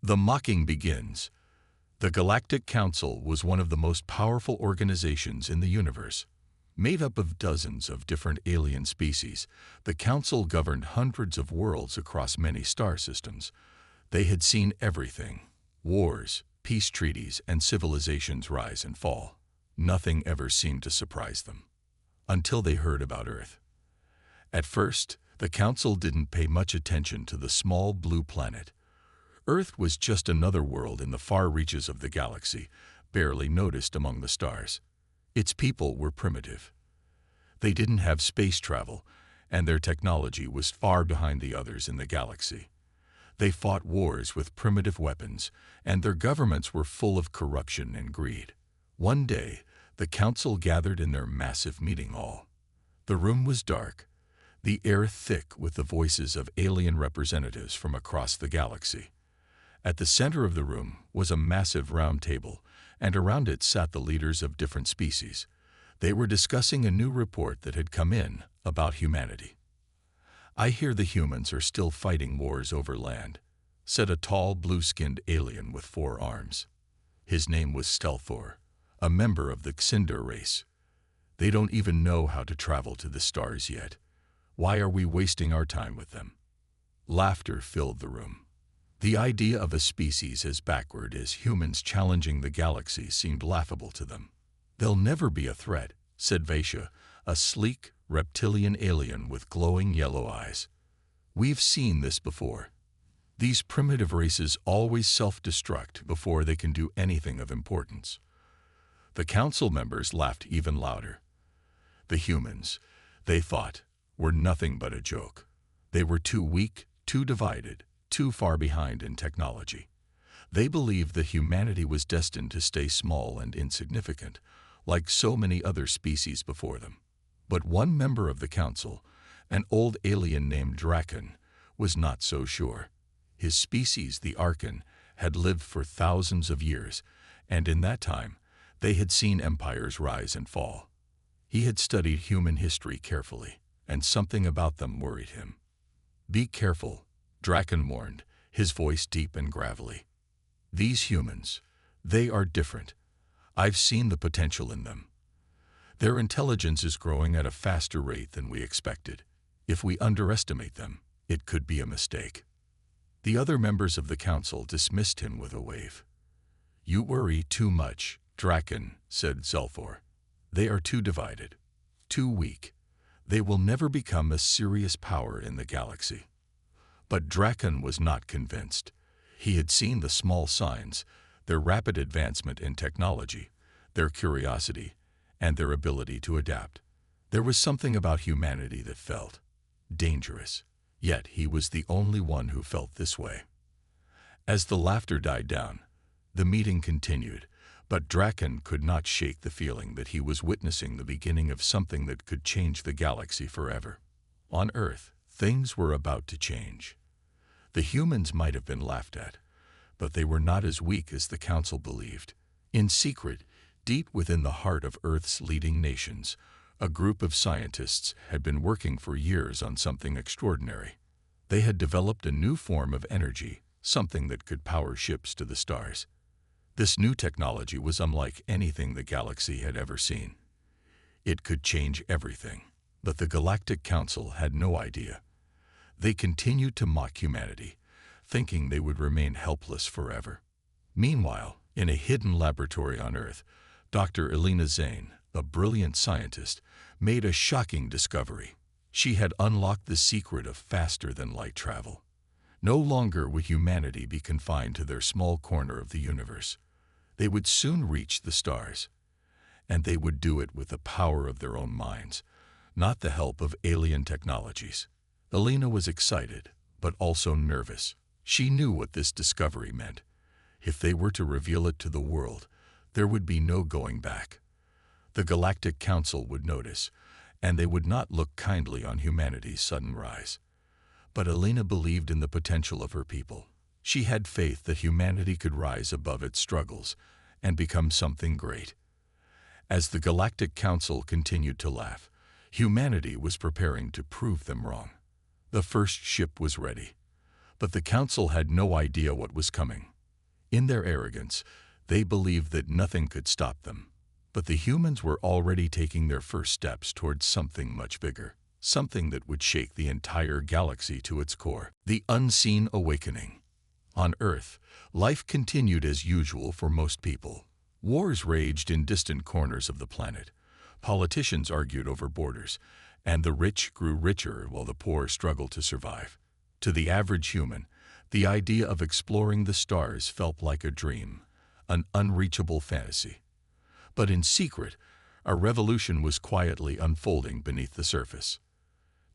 The mocking begins. The Galactic Council was one of the most powerful organizations in the universe. Made up of dozens of different alien species, the Council governed hundreds of worlds across many star systems. They had seen everything: wars, peace treaties, and civilizations rise and fall. Nothing ever seemed to surprise them. Until they heard about Earth. At first, the Council didn't pay much attention to the small blue planet. Earth was just another world in the far reaches of the galaxy, barely noticed among the stars. Its people were primitive. They didn't have space travel, and their technology was far behind the others in the galaxy. They fought wars with primitive weapons, and their governments were full of corruption and greed. One day, the Council gathered in their massive meeting hall. The room was dark, the air thick with the voices of alien representatives from across the galaxy. At the center of the room was a massive round table, and around it sat the leaders of different species. They were discussing a new report that had come in about humanity. "I hear the humans are still fighting wars over land," said a tall, blue-skinned alien with 4 arms. His name was Stelthor, a member of the Xindar race. "They don't even know how to travel to the stars yet. Why are we wasting our time with them?" Laughter filled the room. The idea of a species as backward as humans challenging the galaxy seemed laughable to them. "They'll never be a threat," said Vaisha, a sleek, reptilian alien with glowing yellow eyes. "We've seen this before. These primitive races always self-destruct before they can do anything of importance." The Council members laughed even louder. The humans, they thought, were nothing but a joke. They were too weak, too divided, too far behind in technology. They believed that humanity was destined to stay small and insignificant, like so many other species before them. But one member of the Council, an old alien named Draken, was not so sure. His species, the Archon, had lived for thousands of years, and in that time, they had seen empires rise and fall. He had studied human history carefully, and something about them worried him. "Be careful," Draken warned, his voice deep and gravelly. "These humans, they are different. I've seen the potential in them. Their intelligence is growing at a faster rate than we expected. If we underestimate them, it could be a mistake." The other members of the Council dismissed him with a wave. "You worry too much," Draken said Zelthor. "They are too divided, too weak. They will never become a serious power in the galaxy." But Draken was not convinced. He had seen the small signs, their rapid advancement in technology, their curiosity, and their ability to adapt. There was something about humanity that felt dangerous, yet he was the only one who felt this way. As the laughter died down, the meeting continued, but Draken could not shake the feeling that he was witnessing the beginning of something that could change the galaxy forever. On Earth, things were about to change. The humans might have been laughed at, but they were not as weak as the Council believed. In secret, deep within the heart of Earth's leading nations, a group of scientists had been working for years on something extraordinary. They had developed a new form of energy, something that could power ships to the stars. This new technology was unlike anything the galaxy had ever seen. It could change everything, but the Galactic Council had no idea. They continued to mock humanity, thinking they would remain helpless forever. Meanwhile, in a hidden laboratory on Earth, Dr. Elena Zane, a brilliant scientist, made a shocking discovery. She had unlocked the secret of faster-than-light travel. No longer would humanity be confined to their small corner of the universe. They would soon reach the stars, and they would do it with the power of their own minds, not the help of alien technologies. Elena was excited, but also nervous. She knew what this discovery meant. If they were to reveal it to the world, there would be no going back. The Galactic Council would notice, and they would not look kindly on humanity's sudden rise. But Elena believed in the potential of her people. She had faith that humanity could rise above its struggles and become something great. As the Galactic Council continued to laugh, humanity was preparing to prove them wrong. The first ship was ready, but the Council had no idea what was coming. In their arrogance, they believed that nothing could stop them. But the humans were already taking their first steps towards something much bigger, something that would shake the entire galaxy to its core. The unseen awakening. On Earth, life continued as usual for most people. Wars raged in distant corners of the planet. Politicians argued over borders, and the rich grew richer while the poor struggled to survive. To the average human, the idea of exploring the stars felt like a dream, an unreachable fantasy. But in secret, a revolution was quietly unfolding beneath the surface.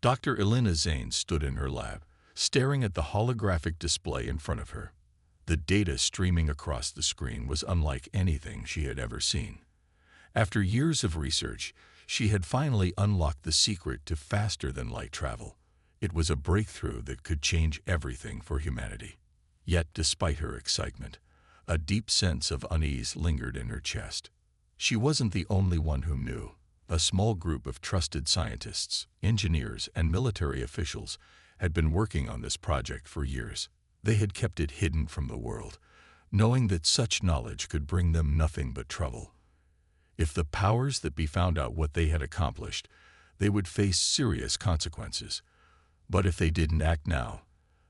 Dr. Elena Zane stood in her lab, staring at the holographic display in front of her. The data streaming across the screen was unlike anything she had ever seen. After years of research, she had finally unlocked the secret to faster-than-light travel. It was a breakthrough that could change everything for humanity. Yet, despite her excitement, a deep sense of unease lingered in her chest. She wasn't the only one who knew. A small group of trusted scientists, engineers, and military officials had been working on this project for years. They had kept it hidden from the world, knowing that such knowledge could bring them nothing but trouble. If the powers that be found out what they had accomplished, they would face serious consequences. But if they didn't act now,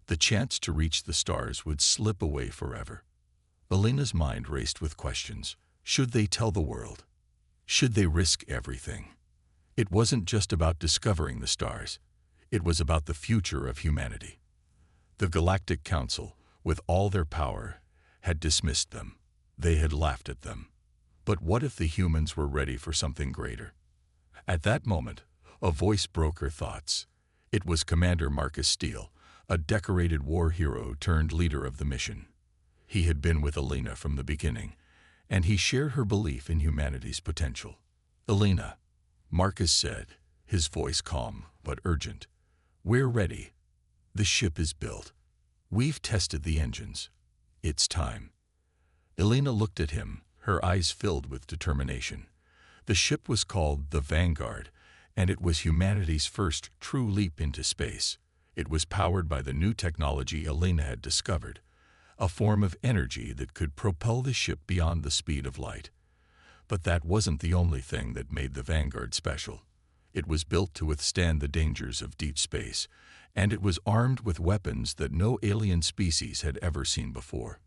the chance to reach the stars would slip away forever. Elena's mind raced with questions. Should they tell the world? Should they risk everything? It wasn't just about discovering the stars. It was about the future of humanity. The Galactic Council, with all their power, had dismissed them. They had laughed at them. But what if the humans were ready for something greater? At that moment, a voice broke her thoughts. It was Commander Marcus Steele, a decorated war hero turned leader of the mission. He had been with Elena from the beginning, and he shared her belief in humanity's potential. "Elena," Marcus said, his voice calm but urgent, "we're ready. The ship is built. We've tested the engines. It's time." Elena looked at him, her eyes filled with determination. The ship was called the Vanguard, and it was humanity's first true leap into space. It was powered by the new technology Elena had discovered, a form of energy that could propel the ship beyond the speed of light. But that wasn't the only thing that made the Vanguard special. It was built to withstand the dangers of deep space, and it was armed with weapons that no alien species had ever seen before.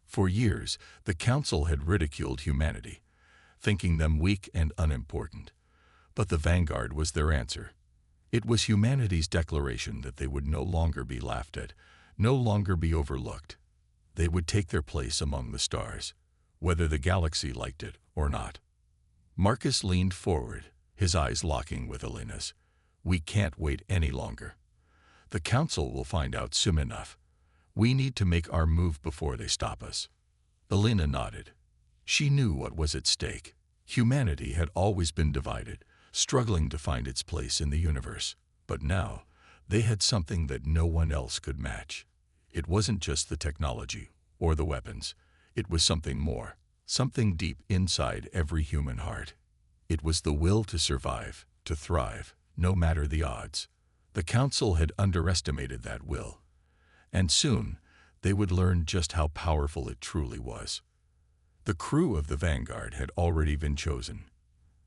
For years, the Council had ridiculed humanity, thinking them weak and unimportant. But the Vanguard was their answer. It was humanity's declaration that they would no longer be laughed at, no longer be overlooked. They would take their place among the stars, whether the galaxy liked it or not. Marcus leaned forward, his eyes locking with Elena's. "We can't wait any longer. The Council will find out soon enough. We need to make our move before they stop us." Elena nodded. She knew what was at stake. Humanity had always been divided, struggling to find its place in the universe. But now, they had something that no one else could match. It wasn't just the technology or the weapons. It was something more, something deep inside every human heart. It was the will to survive, to thrive, no matter the odds. The Council had underestimated that will. And soon, they would learn just how powerful it truly was. The crew of the Vanguard had already been chosen.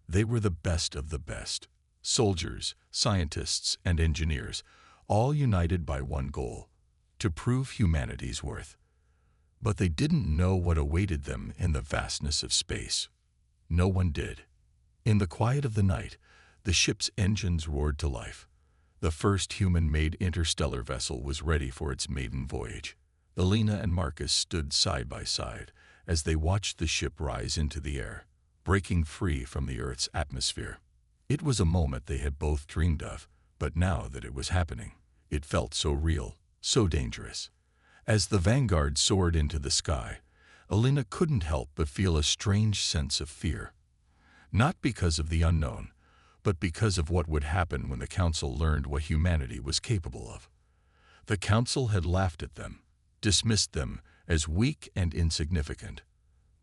They were the best of the best. Soldiers, scientists, and engineers, all united by one goal: to prove humanity's worth. But they didn't know what awaited them in the vastness of space. No one did. In the quiet of the night, the ship's engines roared to life. The first human-made interstellar vessel was ready for its maiden voyage. Elena and Marcus stood side by side as they watched the ship rise into the air, breaking free from the Earth's atmosphere. It was a moment they had both dreamed of, but now that it was happening, it felt so real, so dangerous. As the Vanguard soared into the sky, Elena couldn't help but feel a strange sense of fear. Not because of the unknown, but because of what would happen when the Council learned what humanity was capable of. The Council had laughed at them, dismissed them as weak and insignificant.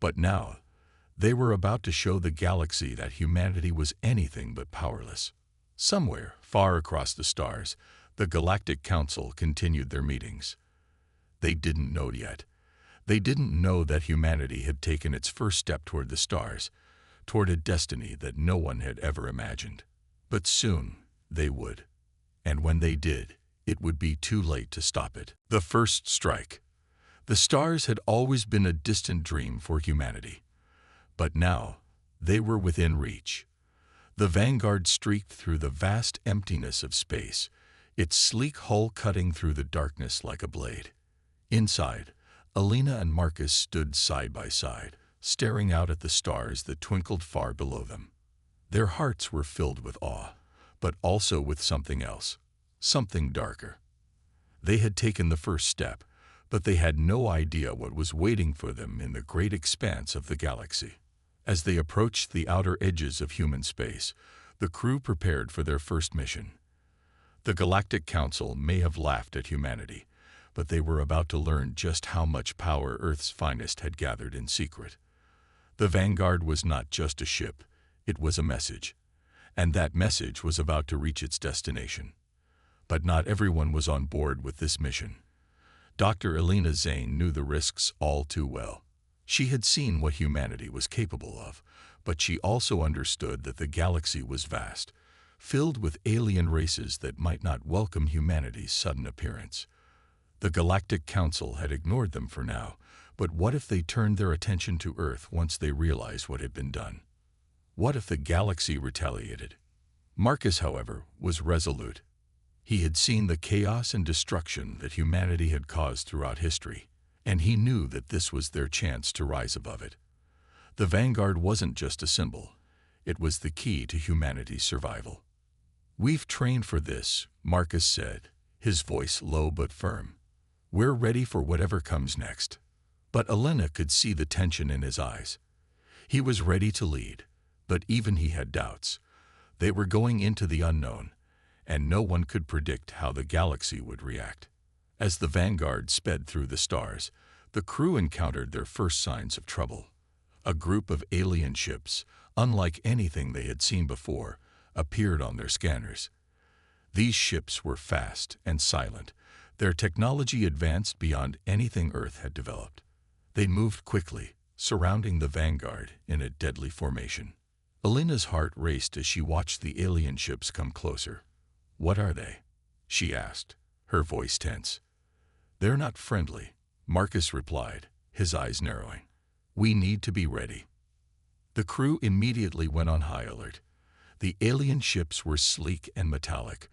But now, they were about to show the galaxy that humanity was anything but powerless. Somewhere, far across the stars, the Galactic Council continued their meetings. They didn't know yet. They didn't know that humanity had taken its first step toward the stars, toward a destiny that no one had ever imagined. But soon they would. And when they did, it would be too late to stop it. The first strike. The stars had always been a distant dream for humanity. But now, they were within reach. The Vanguard streaked through the vast emptiness of space, its sleek hull cutting through the darkness like a blade. Inside, Alina and Marcus stood side by side, staring out at the stars that twinkled far below them. Their hearts were filled with awe, but also with something else, something darker. They had taken the first step, but they had no idea what was waiting for them in the great expanse of the galaxy. As they approached the outer edges of human space, the crew prepared for their first mission. The Galactic Council may have laughed at humanity, but they were about to learn just how much power Earth's finest had gathered in secret. The Vanguard was not just a ship, it was a message, and that message was about to reach its destination. But not everyone was on board with this mission. Dr. Alina Zane knew the risks all too well. She had seen what humanity was capable of, but she also understood that the galaxy was vast, filled with alien races that might not welcome humanity's sudden appearance. The Galactic Council had ignored them for now, but what if they turned their attention to Earth once they realized what had been done? What if the galaxy retaliated? Marcus, however, was resolute. He had seen the chaos and destruction that humanity had caused throughout history, and he knew that this was their chance to rise above it. The Vanguard wasn't just a symbol, it was the key to humanity's survival. "We've trained for this," Marcus said, his voice low but firm. "We're ready for whatever comes next." But Alina could see the tension in his eyes. He was ready to lead, but even he had doubts. They were going into the unknown, and no one could predict how the galaxy would react. As the Vanguard sped through the stars, the crew encountered their first signs of trouble. A group of alien ships, unlike anything they had seen before, appeared on their scanners. These ships were fast and silent, their technology advanced beyond anything Earth had developed. They moved quickly, surrounding the Vanguard in a deadly formation. Alina's heart raced as she watched the alien ships come closer. "What are they?" she asked, her voice tense. "They're not friendly," Marcus replied, his eyes narrowing. "We need to be ready." The crew immediately went on high alert. The alien ships were sleek and metallic,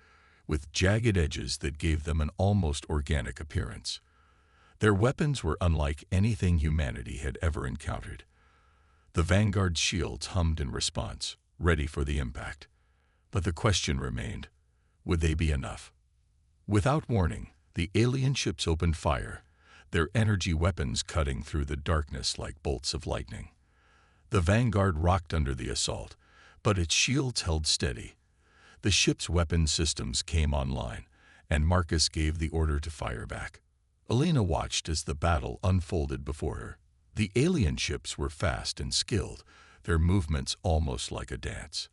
with jagged edges that gave them an almost organic appearance. Their weapons were unlike anything humanity had ever encountered. The Vanguard's shields hummed in response, ready for the impact. But the question remained, would they be enough? Without warning, the alien ships opened fire, their energy weapons cutting through the darkness like bolts of lightning. The Vanguard rocked under the assault, but its shields held steady. The ship's weapon systems came online, and Marcus gave the order to fire back. Alina watched as the battle unfolded before her. The alien ships were fast and skilled, their movements almost like a dance.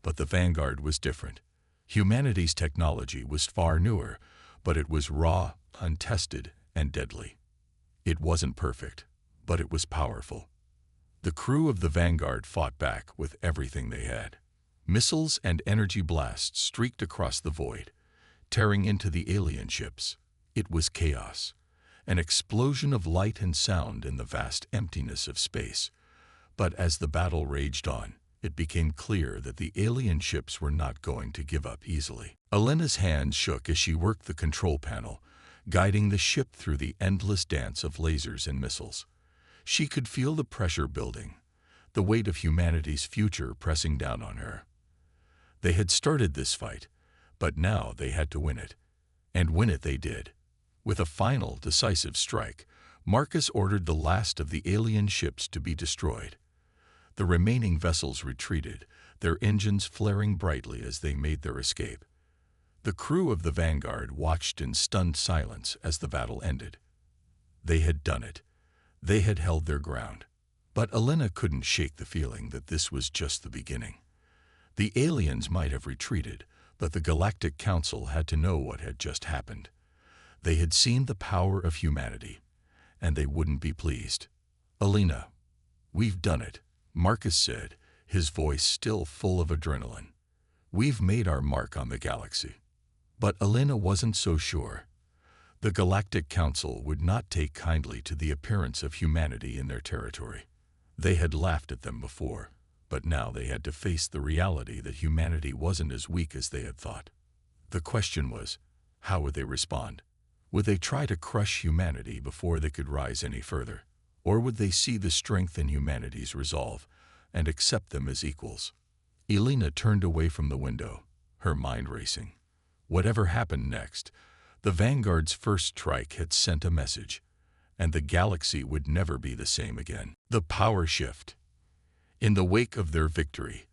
But the Vanguard was different. Humanity's technology was far newer, but it was raw, untested, and deadly. It wasn't perfect, but it was powerful. The crew of the Vanguard fought back with everything they had. Missiles and energy blasts streaked across the void, tearing into the alien ships. It was chaos, an explosion of light and sound in the vast emptiness of space. But as the battle raged on, it became clear that the alien ships were not going to give up easily. Alina's hands shook as she worked the control panel, guiding the ship through the endless dance of lasers and missiles. She could feel the pressure building, the weight of humanity's future pressing down on her. They had started this fight, but now they had to win it. And win it they did. With a final, decisive strike, Marcus ordered the last of the alien ships to be destroyed. The remaining vessels retreated, their engines flaring brightly as they made their escape. The crew of the Vanguard watched in stunned silence as the battle ended. They had done it. They had held their ground. But Alina couldn't shake the feeling that this was just the beginning. The aliens might have retreated, but the Galactic Council had to know what had just happened. They had seen the power of humanity, and they wouldn't be pleased. "Alina, we've done it," Marcus said, his voice still full of adrenaline. "We've made our mark on the galaxy." But Alina wasn't so sure. The Galactic Council would not take kindly to the appearance of humanity in their territory. They had laughed at them before, but now they had to face the reality that humanity wasn't as weak as they had thought. The question was, how would they respond? Would they try to crush humanity before they could rise any further? Or would they see the strength in humanity's resolve and accept them as equals? Alina turned away from the window, her mind racing. Whatever happened next, the Vanguard's first strike had sent a message, and the galaxy would never be the same again. The power shift. In the wake of their victory,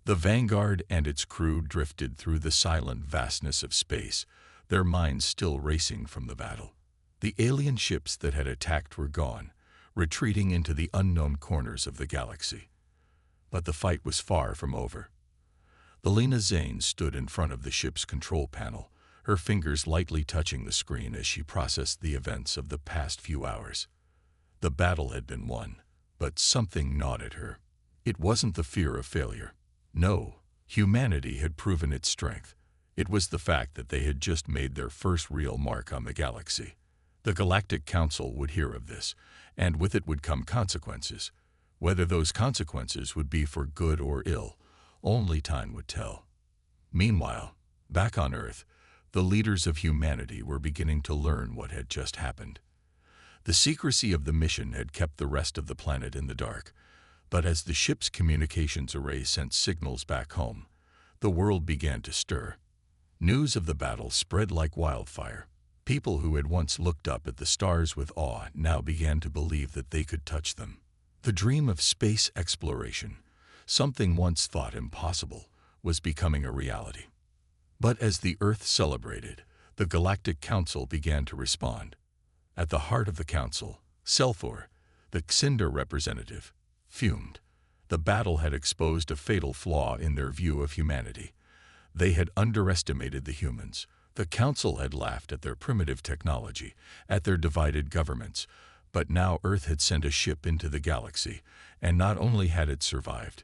the Vanguard and its crew drifted through the silent vastness of space, their minds still racing from the battle. The alien ships that had attacked were gone, retreating into the unknown corners of the galaxy. But the fight was far from over. Alina Zane stood in front of the ship's control panel, her fingers lightly touching the screen as she processed the events of the past few hours. The battle had been won, but something gnawed at her. It wasn't the fear of failure. No, humanity had proven its strength. It was the fact that they had just made their first real mark on the galaxy. The Galactic Council would hear of this, and with it would come consequences. Whether those consequences would be for good or ill, only time would tell. Meanwhile, back on Earth, the leaders of humanity were beginning to learn what had just happened. The secrecy of the mission had kept the rest of the planet in the dark, but as the ship's communications array sent signals back home, the world began to stir. News of the battle spread like wildfire. People who had once looked up at the stars with awe now began to believe that they could touch them. The dream of space exploration, something once thought impossible, was becoming a reality. But as the Earth celebrated, the Galactic Council began to respond. At the heart of the council, Selthor, the Xindar representative, fumed. The battle had exposed a fatal flaw in their view of humanity. They had underestimated the humans. The council had laughed at their primitive technology, at their divided governments, but now Earth had sent a ship into the galaxy, and not only had it survived,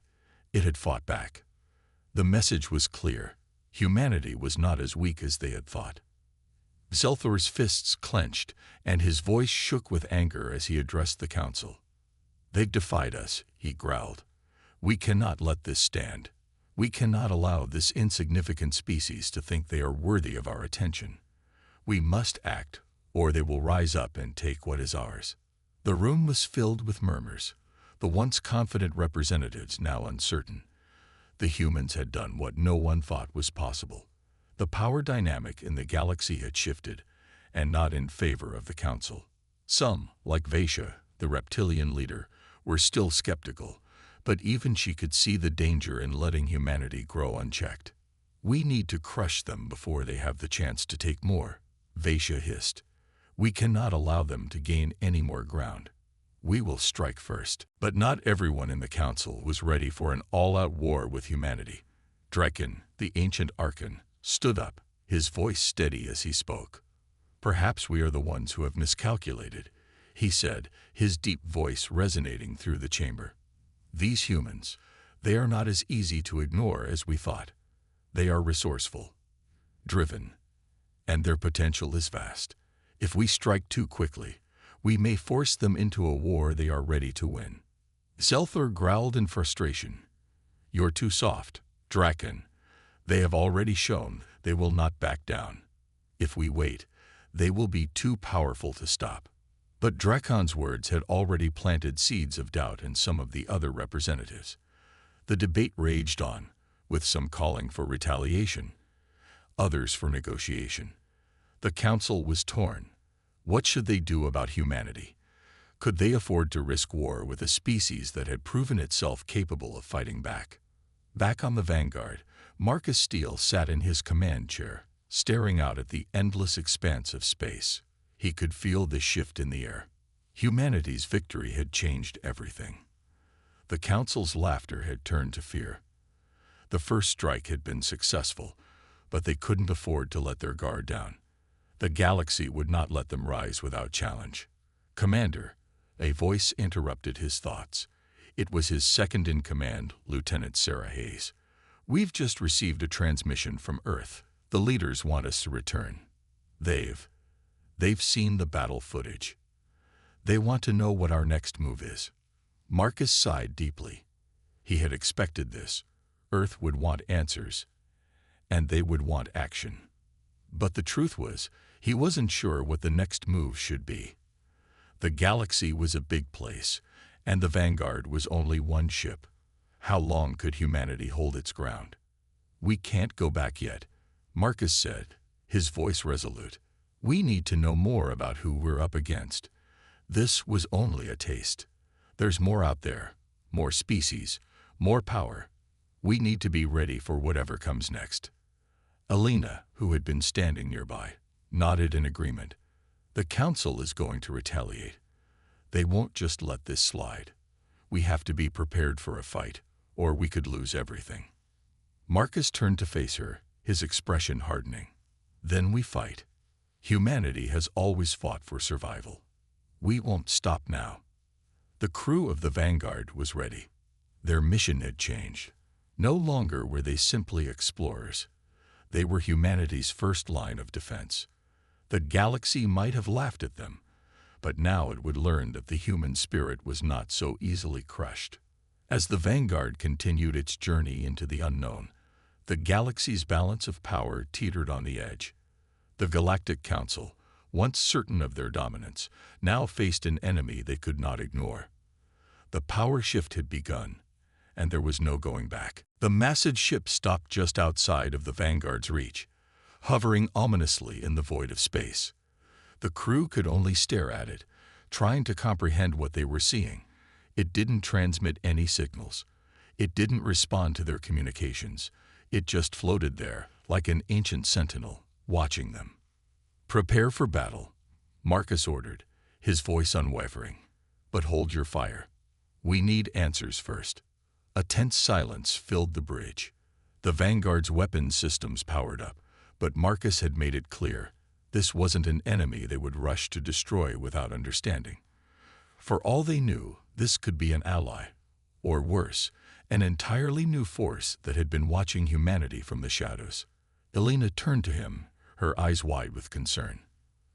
it had fought back. The message was clear. Humanity was not as weak as they had thought. Selthor's fists clenched, and his voice shook with anger as he addressed the council. "They've defied us," he growled. "We cannot let this stand. We cannot allow this insignificant species to think they are worthy of our attention. We must act, or they will rise up and take what is ours." The room was filled with murmurs, the once confident representatives now uncertain. The humans had done what no one thought was possible. The power dynamic in the galaxy had shifted, and not in favor of the council. Some, like Vaisha, the reptilian leader, were still skeptical, but even she could see the danger in letting humanity grow unchecked. "We need to crush them before they have the chance to take more," Vaisha hissed. "We cannot allow them to gain any more ground. We will strike first." But not everyone in the council was ready for an all-out war with humanity. Draken, the ancient Archon, stood up, his voice steady as he spoke. "Perhaps we are the ones who have miscalculated," he said, his deep voice resonating through the chamber. "These humans, they are not as easy to ignore as we thought. They are resourceful, driven, and their potential is vast. If we strike too quickly, we may force them into a war they are ready to win." Selthor growled in frustration. "You're too soft, Draken. They have already shown they will not back down. If we wait, they will be too powerful to stop." But Drakon's words had already planted seeds of doubt in some of the other representatives. The debate raged on, with some calling for retaliation, others for negotiation. The council was torn. What should they do about humanity? Could they afford to risk war with a species that had proven itself capable of fighting back? Back on the Vanguard, Marcus Steele sat in his command chair, staring out at the endless expanse of space. He could feel the shift in the air. Humanity's victory had changed everything. The council's laughter had turned to fear. The first strike had been successful, but they couldn't afford to let their guard down. The galaxy would not let them rise without challenge. "Commander," a voice interrupted his thoughts. It was his second-in-command, Lieutenant Sarah Hayes. "We've just received a transmission from Earth. The leaders want us to return. They've seen the battle footage. They want to know what our next move is." Marcus sighed deeply. He had expected this. Earth would want answers, and they would want action. But the truth was, he wasn't sure what the next move should be. The galaxy was a big place, and the Vanguard was only one ship. How long could humanity hold its ground? "We can't go back yet," Marcus said, his voice resolute. "We need to know more about who we're up against. This was only a taste. There's more out there, more species, more power. We need to be ready for whatever comes next." Alina, who had been standing nearby, nodded in agreement. "The Council is going to retaliate. They won't just let this slide. We have to be prepared for a fight, or we could lose everything." Marcus turned to face her, his expression hardening. "Then we fight. Humanity has always fought for survival. We won't stop now." The crew of the Vanguard was ready. Their mission had changed. No longer were they simply explorers. They were humanity's first line of defense. The galaxy might have laughed at them, but now it would learn that the human spirit was not so easily crushed. As the Vanguard continued its journey into the unknown, the galaxy's balance of power teetered on the edge. The Galactic Council, once certain of their dominance, now faced an enemy they could not ignore. The power shift had begun, and there was no going back. The massive ship stopped just outside of the Vanguard's reach, hovering ominously in the void of space. The crew could only stare at it, trying to comprehend what they were seeing. It didn't transmit any signals. It didn't respond to their communications. It just floated there, like an ancient sentinel, watching them. "Prepare for battle," Marcus ordered, his voice unwavering. "But hold your fire. We need answers first." A tense silence filled the bridge. The Vanguard's weapons systems powered up, but Marcus had made it clear this wasn't an enemy they would rush to destroy without understanding. For all they knew, this could be an ally, or worse, an entirely new force that had been watching humanity from the shadows. Alina turned to him, her eyes wide with concern.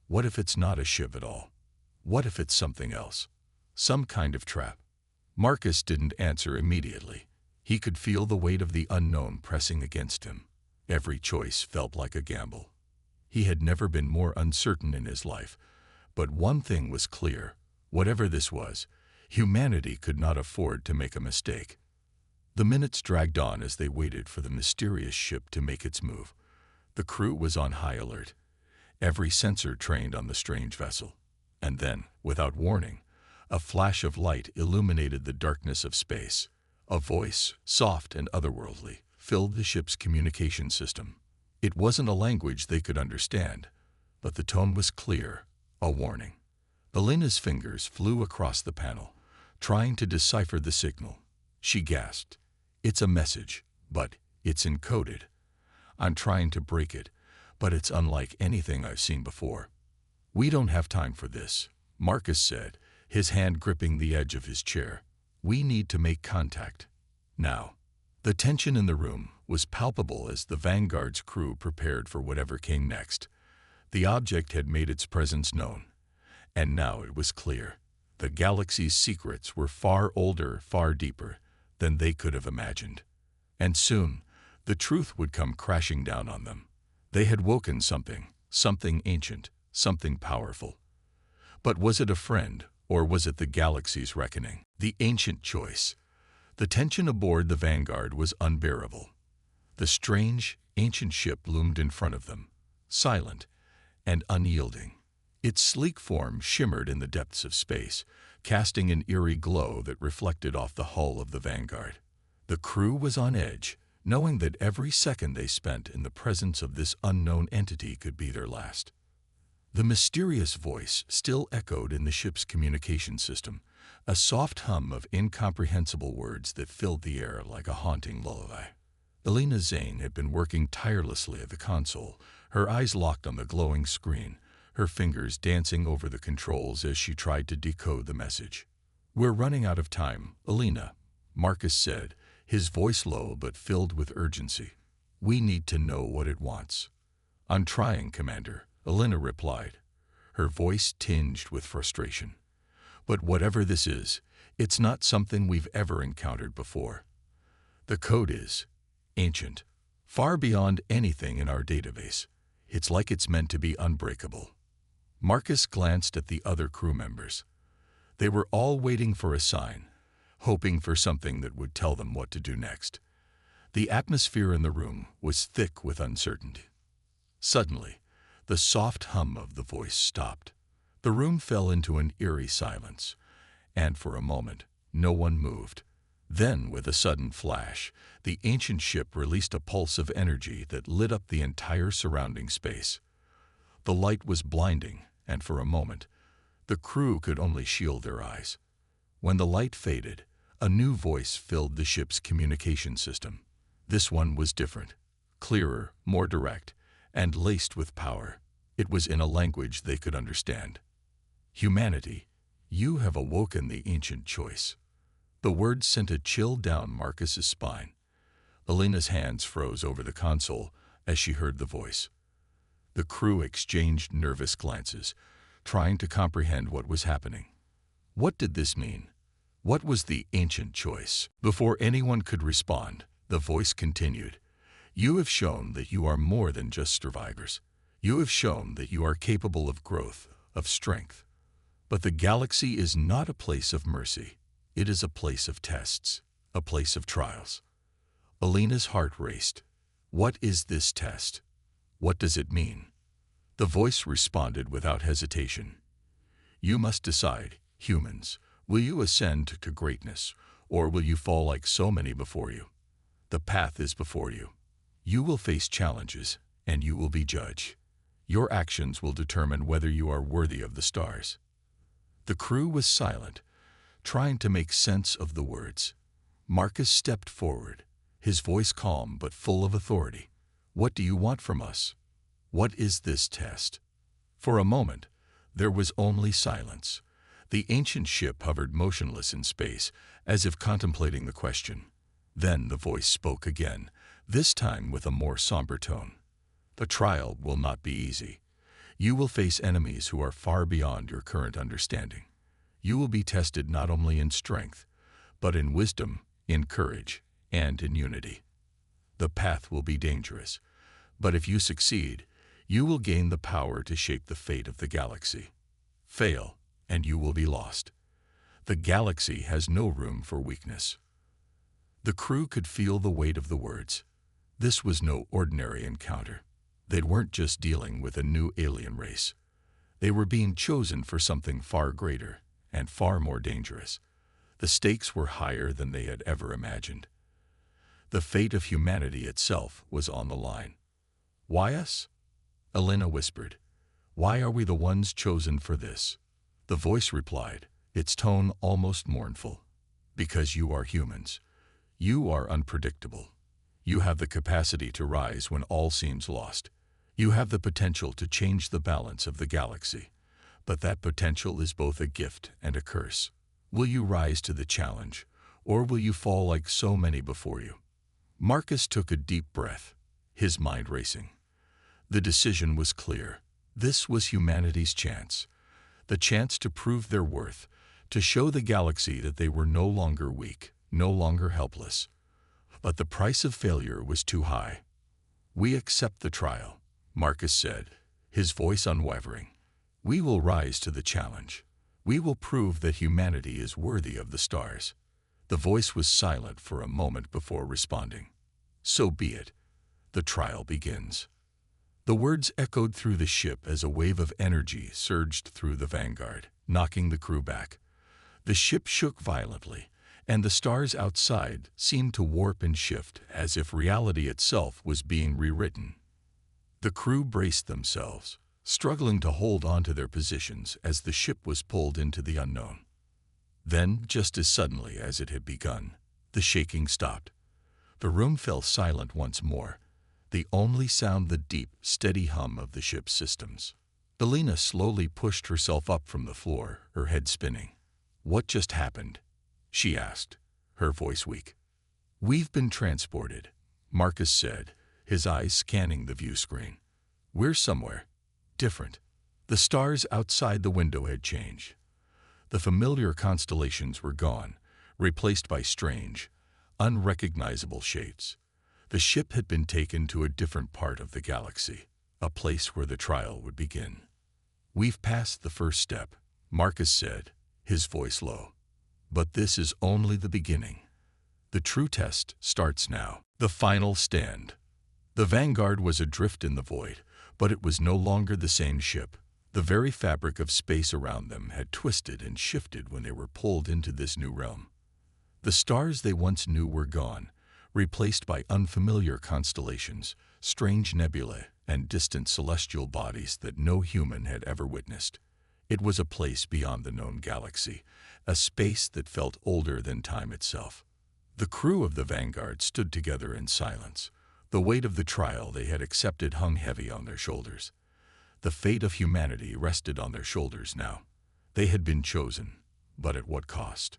"What if it's not a ship at all? What if it's something else? Some kind of trap?" Marcus didn't answer immediately. He could feel the weight of the unknown pressing against him. Every choice felt like a gamble. He had never been more uncertain in his life, but one thing was clear. Whatever this was, humanity could not afford to make a mistake. The minutes dragged on as they waited for the mysterious ship to make its move. The crew was on high alert, every sensor trained on the strange vessel. And then, without warning, a flash of light illuminated the darkness of space. A voice, soft and otherworldly, filled the ship's communication system. It wasn't a language they could understand, but the tone was clear, a warning. Alina's fingers flew across the panel, trying to decipher the signal. She gasped. "It's a message, but it's encoded. I'm trying to break it, but it's unlike anything I've seen before." "We don't have time for this," Marcus said, his hand gripping the edge of his chair. "We need to make contact. Now." The tension in the room was palpable as the Vanguard's crew prepared for whatever came next. The object had made its presence known, and now it was clear. The galaxy's secrets were far older, far deeper than they could have imagined. And soon, the truth would come crashing down on them. They had woken something ancient, something powerful. But was it a friend, or was it the galaxy's reckoning? The ancient choice. The tension aboard the Vanguard was unbearable. The strange, ancient ship loomed in front of them, silent and unyielding. Its sleek form shimmered in the depths of space, casting an eerie glow that reflected off the hull of the Vanguard. The crew was on edge, knowing that every second they spent in the presence of this unknown entity could be their last. The mysterious voice still echoed in the ship's communication system, a soft hum of incomprehensible words that filled the air like a haunting lullaby. Alina Zane had been working tirelessly at the console, her eyes locked on the glowing screen, her fingers dancing over the controls as she tried to decode the message. "We're running out of time, Alina," Marcus said, his voice low but filled with urgency. "We need to know what it wants." "I'm trying, Commander," Alina replied, her voice tinged with frustration. "But whatever this is, it's not something we've ever encountered before. The code is ancient, far beyond anything in our database. It's like it's meant to be unbreakable." Marcus glanced at the other crew members. They were all waiting for a sign, hoping for something that would tell them what to do next. The atmosphere in the room was thick with uncertainty. Suddenly, the soft hum of the voice stopped. The room fell into an eerie silence, and for a moment, no one moved. Then, with a sudden flash, the ancient ship released a pulse of energy that lit up the entire surrounding space. The light was blinding, and for a moment, the crew could only shield their eyes. When the light faded, a new voice filled the ship's communication system. This one was different, clearer, more direct, and laced with power. It was in a language they could understand. "Humanity, you have awoken the ancient choice." The words sent a chill down Marcus's spine. Alina's hands froze over the console as she heard the voice. The crew exchanged nervous glances, trying to comprehend what was happening. What did this mean? What was the ancient choice? Before anyone could respond, the voice continued. "You have shown that you are more than just survivors. You have shown that you are capable of growth, of strength. But the galaxy is not a place of mercy. It is a place of tests, a place of trials." Alina's heart raced. What is this test? What does it mean? The voice responded without hesitation. "You must decide, humans. Will you ascend to greatness, or will you fall like so many before you? The path is before you. You will face challenges, and you will be judged. Your actions will determine whether you are worthy of the stars." The crew was silent, trying to make sense of the words. Marcus stepped forward, his voice calm but full of authority. "What do you want from us? What is this test?" For a moment, there was only silence. The ancient ship hovered motionless in space, as if contemplating the question. Then the voice spoke again, this time with a more somber tone. "The trial will not be easy. You will face enemies who are far beyond your current understanding. You will be tested not only in strength, but in wisdom, in courage, and in unity. The path will be dangerous, but if you succeed, you will gain the power to shape the fate of the galaxy. Fail, and you will be lost. The galaxy has no room for weakness." The crew could feel the weight of the words. This was no ordinary encounter. They weren't just dealing with a new alien race. They were being chosen for something far greater and far more dangerous. The stakes were higher than they had ever imagined. The fate of humanity itself was on the line. "Why us?" Alina whispered. "Why are we the ones chosen for this?" The voice replied, its tone almost mournful. "Because you are humans. You are unpredictable. You have the capacity to rise when all seems lost. You have the potential to change the balance of the galaxy. But that potential is both a gift and a curse. Will you rise to the challenge, or will you fall like so many before you?" Marcus took a deep breath, his mind racing. The decision was clear. This was humanity's chance. The chance to prove their worth, to show the galaxy that they were no longer weak, no longer helpless. But the price of failure was too high. "We accept the trial," Marcus said, his voice unwavering. "We will rise to the challenge. We will prove that humanity is worthy of the stars." The voice was silent for a moment before responding. "So be it. The trial begins." The words echoed through the ship as a wave of energy surged through the Vanguard, knocking the crew back. The ship shook violently, and the stars outside seemed to warp and shift as if reality itself was being rewritten. The crew braced themselves, struggling to hold on to their positions as the ship was pulled into the unknown. Then, just as suddenly as it had begun, the shaking stopped. The room fell silent once more, the only sound the deep, steady hum of the ship's systems. Alina slowly pushed herself up from the floor, her head spinning. "What just happened?" she asked, her voice weak. "We've been transported," Marcus said, his eyes scanning the view screen. "We're somewhere different." The stars outside the window had changed. The familiar constellations were gone, replaced by strange, unrecognizable shapes. The ship had been taken to a different part of the galaxy, a place where the trial would begin. "We've passed the first step," Marcus said, his voice low. "But this is only the beginning. The true test starts now." The final stand. The Vanguard was adrift in the void, but it was no longer the same ship. The very fabric of space around them had twisted and shifted when they were pulled into this new realm. The stars they once knew were gone, replaced by unfamiliar constellations, strange nebulae, and distant celestial bodies that no human had ever witnessed. It was a place beyond the known galaxy, a space that felt older than time itself. The crew of the Vanguard stood together in silence. The weight of the trial they had accepted hung heavy on their shoulders. The fate of humanity rested on their shoulders now. They had been chosen, but at what cost?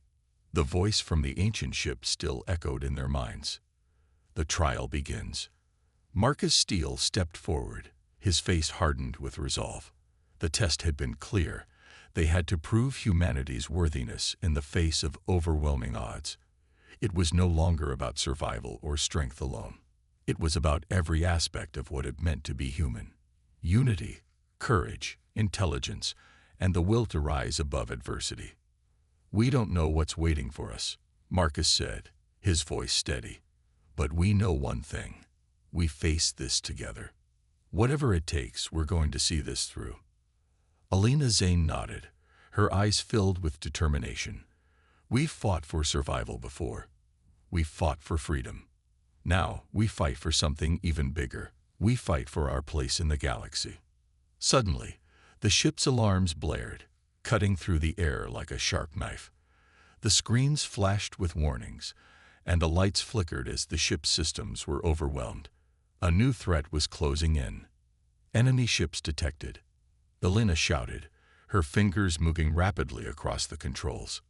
The voice from the ancient ship still echoed in their minds. "The trial begins." Marcus Steele stepped forward, his face hardened with resolve. The test had been clear. They had to prove humanity's worthiness in the face of overwhelming odds. It was no longer about survival or strength alone. It was about every aspect of what it meant to be human. Unity, courage, intelligence, and the will to rise above adversity. "We don't know what's waiting for us," Marcus said, his voice steady. "But we know one thing. We face this together. Whatever it takes, we're going to see this through." Alina Zane nodded, her eyes filled with determination. "We've fought for survival before. We've fought for freedom. Now we fight for something even bigger. We fight for our place in the galaxy." Suddenly, the ship's alarms blared, cutting through the air like a sharp knife. The screens flashed with warnings, and the lights flickered as the ship's systems were overwhelmed. A new threat was closing in. "Enemy ships detected," Alina shouted, her fingers moving rapidly across the controls.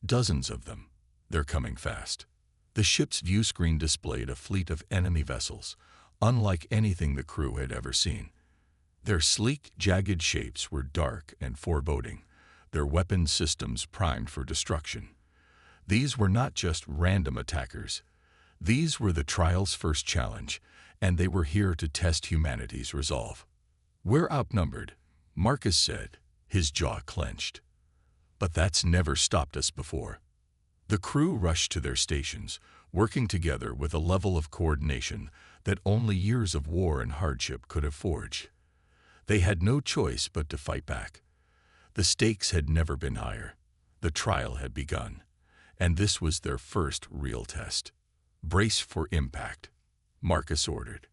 "Dozens of them. They're coming fast." The ship's view screen displayed a fleet of enemy vessels, unlike anything the crew had ever seen. Their sleek, jagged shapes were dark and foreboding, their weapon systems primed for destruction. These were not just random attackers. These were the trial's first challenge, and they were here to test humanity's resolve. "We're outnumbered," Marcus said, his jaw clenched. "But that's never stopped us before." The crew rushed to their stations, working together with a level of coordination that only years of war and hardship could have forged. They had no choice but to fight back. The stakes had never been higher. The trial had begun, and this was their first real test. "Brace for impact," Marcus ordered.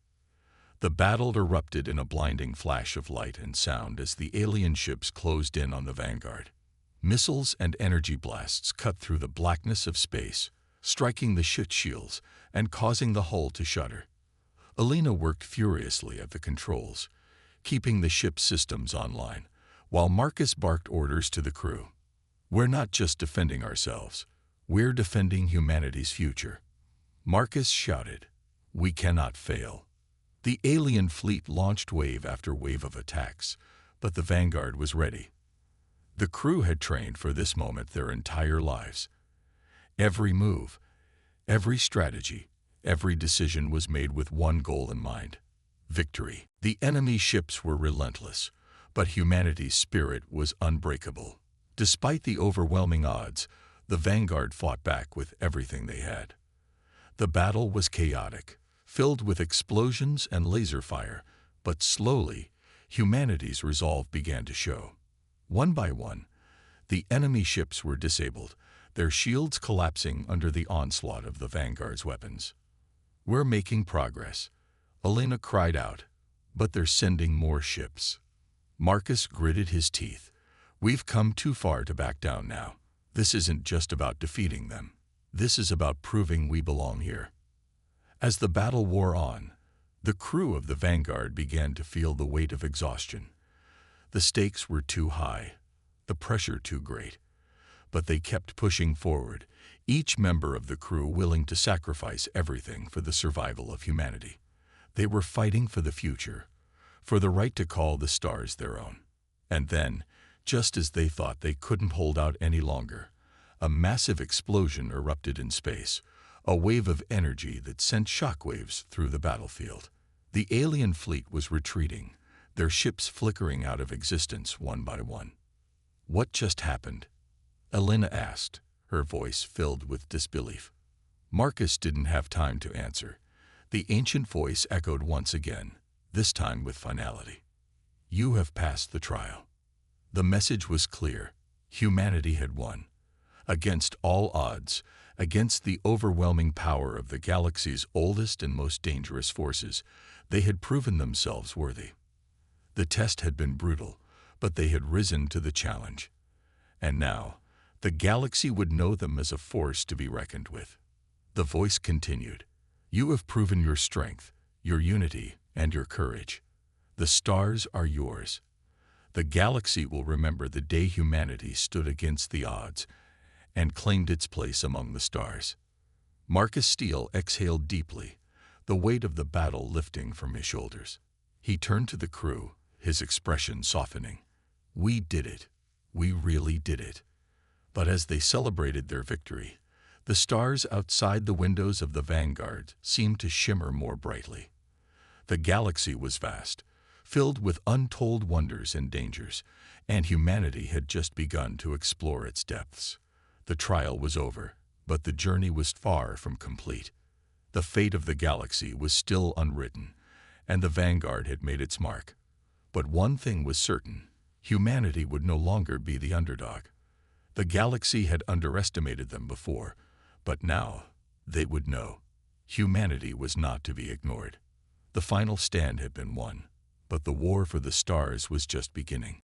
The battle erupted in a blinding flash of light and sound as the alien ships closed in on the Vanguard. Missiles and energy blasts cut through the blackness of space, striking the ship's shields and causing the hull to shudder. Alina worked furiously at the controls, keeping the ship's systems online, while Marcus barked orders to the crew. "We're not just defending ourselves. We're defending humanity's future." Marcus shouted, "We cannot fail." The alien fleet launched wave after wave of attacks, but the Vanguard was ready. The crew had trained for this moment their entire lives. Every move, every strategy, every decision was made with one goal in mind: victory. The enemy ships were relentless, but humanity's spirit was unbreakable. Despite the overwhelming odds, the Vanguard fought back with everything they had. The battle was chaotic, filled with explosions and laser fire, but slowly, humanity's resolve began to show. One by one, the enemy ships were disabled, their shields collapsing under the onslaught of the Vanguard's weapons. "We're making progress," Alina cried out, "but they're sending more ships." Marcus gritted his teeth. "We've come too far to back down now. This isn't just about defeating them. This is about proving we belong here." As the battle wore on, the crew of the Vanguard began to feel the weight of exhaustion. The stakes were too high, the pressure too great. But they kept pushing forward, each member of the crew willing to sacrifice everything for the survival of humanity. They were fighting for the future, for the right to call the stars their own. And then, just as they thought they couldn't hold out any longer, a massive explosion erupted in space, a wave of energy that sent shockwaves through the battlefield. The alien fleet was retreating, their ships flickering out of existence one by one. "What just happened?" Elena asked, her voice filled with disbelief. Marcus didn't have time to answer. The ancient voice echoed once again, this time with finality. "You have passed the trial." The message was clear. Humanity had won. Against all odds, against the overwhelming power of the galaxy's oldest and most dangerous forces, they had proven themselves worthy. The test had been brutal, but they had risen to the challenge. And now, the galaxy would know them as a force to be reckoned with. The voice continued, "You have proven your strength, your unity, and your courage. The stars are yours. The galaxy will remember the day humanity stood against the odds and claimed its place among the stars." Marcus Steele exhaled deeply, the weight of the battle lifting from his shoulders. He turned to the crew, his expression softening. "We did it. We really did it." But as they celebrated their victory, the stars outside the windows of the Vanguard seemed to shimmer more brightly. The galaxy was vast, filled with untold wonders and dangers, and humanity had just begun to explore its depths. The trial was over, but the journey was far from complete. The fate of the galaxy was still unwritten, and the Vanguard had made its mark. But one thing was certain: humanity would no longer be the underdog. The galaxy had underestimated them before, but now they would know. Humanity was not to be ignored. The final stand had been won, but the war for the stars was just beginning.